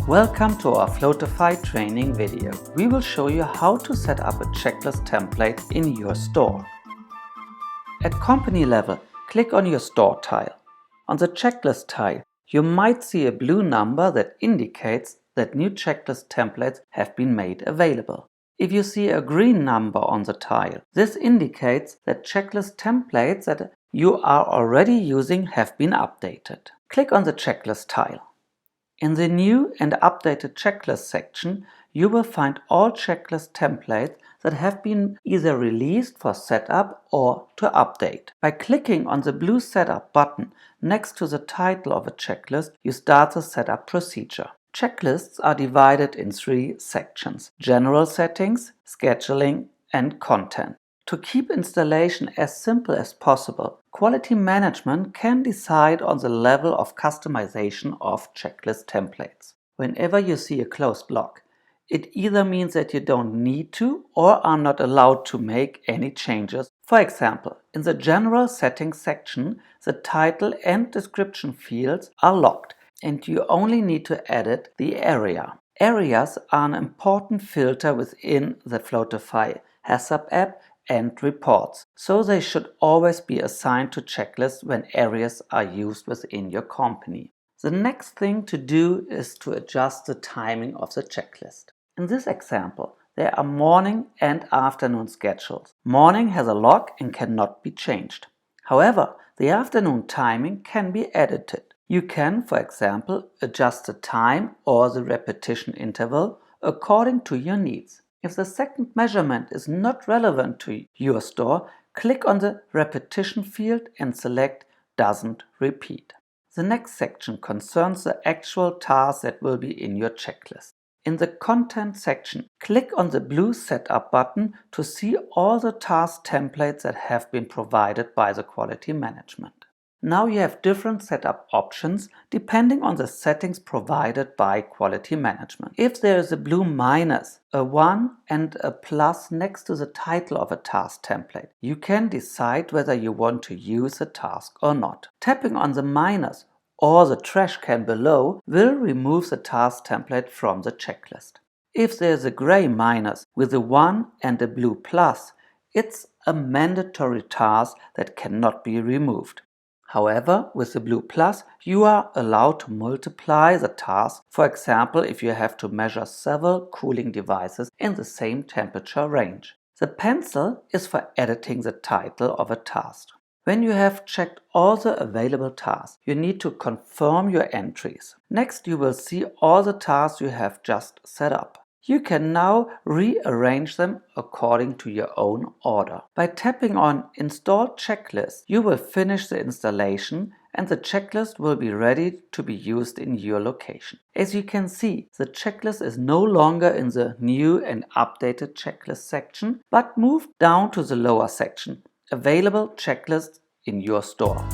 Welcome to our Floatify training video. We will show you how to set up a checklist template in your store. At company level, click on your store tile. On the checklist tile, you might see a blue number that indicates that new checklist templates have been made available. If you see a green number on the tile, this indicates that checklist templates that you are already using have been updated. Click on the checklist tile. In the new and updated checklist section, you will find all checklist templates that have been either released for setup or to update. By clicking on the blue setup button next to the title of a checklist, you start the setup procedure. Checklists are divided in three sections: general settings, scheduling, and content. To keep installation as simple as possible, quality management can decide on the level of customization of checklist templates. Whenever you see a closed block, it either means that you don't need to or are not allowed to make any changes. For example, in the general settings section, the title and description fields are locked and you only need to edit the area. Areas are an important filter within the Floatify HACCP app and reports, so they should always be assigned to checklists when areas are used within your company. The next thing to do is to adjust the timing of the checklist. In this example, there are morning and afternoon schedules. Morning has a lock and cannot be changed. However, the afternoon timing can be edited. You can, for example, adjust the time or the repetition interval according to your needs. If the second measurement is not relevant to your store, click on the repetition field and select Doesn't Repeat. The next section concerns the actual tasks that will be in your checklist. In the content section, click on the blue setup button to see all the task templates that have been provided by the quality management. Now you have different setup options depending on the settings provided by quality management. If there is a blue minus, a 1 and a plus next to the title of a task template, you can decide whether you want to use a task or not. Tapping on the minus or the trash can below will remove the task template from the checklist. If there is a gray minus with a 1 and a blue plus, it's a mandatory task that cannot be removed. However, with the blue plus, you are allowed to multiply the task, for example, if you have to measure several cooling devices in the same temperature range. The pencil is for editing the title of a task. When you have checked all the available tasks, you need to confirm your entries. Next, you will see all the tasks you have just set up. You can now rearrange them according to your own order. By tapping on Install Checklist, you will finish the installation and the checklist will be ready to be used in your location. As you can see, the checklist is no longer in the new and updated checklist section, but moved down to the lower section, Available Checklists in your store.